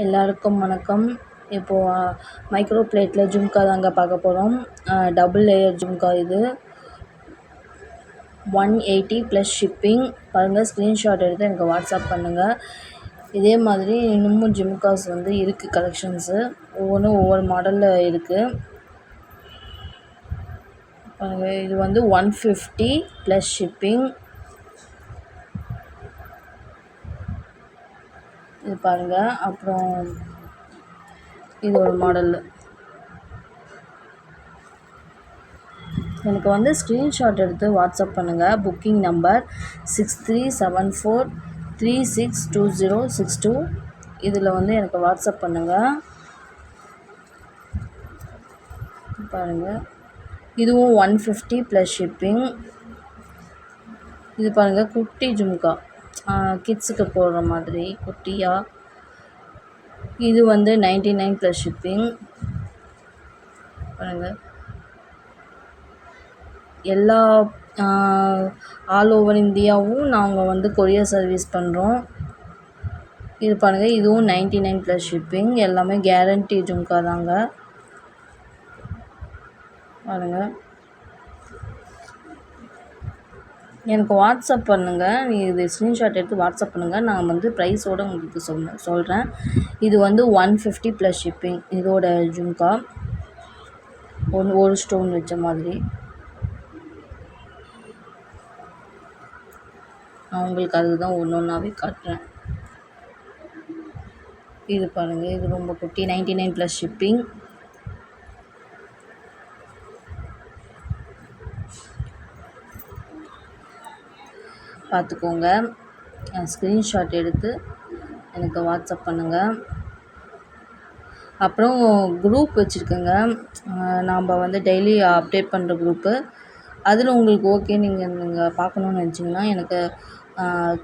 எல்லாருக்கும் வணக்கம். இப்போது மைக்ரோ பிளேட்டில் ஜும்கா தாங்க பார்க்க போகிறோம். டபுள் லேயர் ஜும்கா இது 180 ப்ளஸ் ஷிப்பிங். பாருங்கள், ஸ்க்ரீன்ஷாட் எடுத்து எனக்கு வாட்ஸ்அப் பண்ணுங்கள். இதே மாதிரி இன்னமும் ஜும்காஸ் இருக்குது கலெக்ஷன்ஸு. ஒவ்வொன்றும் ஒவ்வொரு மாடலில் இருக்குது. பாருங்கள், இது 150 ப்ளஸ் ஷிப்பிங். இது பாருங்கள். அப்புறம் இது ஒரு மாடல். எனக்கு ஸ்க்ரீன்ஷாட் எடுத்து வாட்ஸ்அப் பண்ணுங்கள். Booking number 6374362062. இதில் எனக்கு வாட்ஸ்அப் பண்ணுங்கள். பாருங்கள், இதுவும் 150 ப்ளஸ் ஷிப்பிங். இது பாருங்கள், குட்டி ஜும்கா, கிட்ஸுக்கு போடுற மாதிரி குட்டியாக. இது 99 ப்ளஸ் ஷிப்பிங். பாருங்கள், எல்லா ஆல் ஓவர் இந்தியாவும் நாங்கள் கொரியர் சர்வீஸ் பண்ணுறோம். இது பாருங்கள், இதுவும் 99 ப்ளஸ் ஷிப்பிங். எல்லாமே கேரண்டி ஜும்கா தாங்க. பாருங்கள், எனக்கு வாட்ஸ்அப் பண்ணுங்கள். நீங்கள் இது ஸ்க்ரீன்ஷாட் எடுத்து வாட்ஸ்அப் பண்ணுங்கள். நான் ப்ரைஸோடு உங்களுக்கு சொல்கிறேன். இது 150 ப்ளஸ் ஷிப்பிங். இதோட ஜும்கா ஒரு ஸ்டோன் வச்ச மாதிரி. நான் உங்களுக்கு அதுதான் ஒன்று ஒன்றாவே காட்டுறேன். இது பாருங்கள், இது ரொம்ப குட்டி, 99 ப்ளஸ் ஷிப்பிங். பார்த்துக்கோங்க. ஸ்க்ரீன்ஷாட் எடுத்து எனக்கு வாட்ஸ்அப் பண்ணுங்கள். அப்புறம் குரூப் வச்சுருக்கேங்க. நாம் டெய்லி அப்டேட் பண்ணுற குரூப்பு. அதில் உங்களுக்கு ஓகே, நீங்கள் பார்க்கணுன்னு நினச்சிங்கன்னா எனக்கு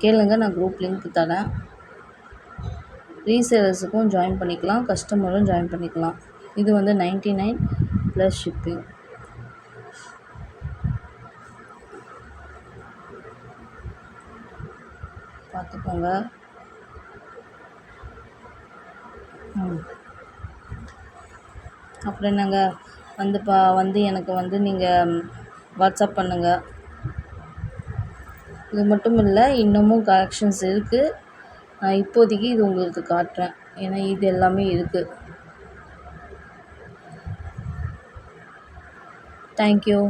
கேளுங்க, நான் குரூப் லிங்க் தரேன். ரீசேலர்ஸுக்கும் ஜாயின் பண்ணிக்கலாம், கஸ்டமரும் ஜாயின் பண்ணிக்கலாம். இது 99 ப்ளஸ் ஷிப்பிங். பார்த்துக்கோங்க. அப்புறம் என்னங்க, எனக்கு நீங்கள் வாட்ஸ்அப் பண்ணுங்கள். இது மட்டும் இல்லை, இன்னமும் கலெக்ஷன்ஸ் இருக்குது. நான் இப்போதைக்கு இது உங்களுக்கு காட்டுறேன், ஏன்னா இது எல்லாமே இருக்குது. தேங்க்யூ.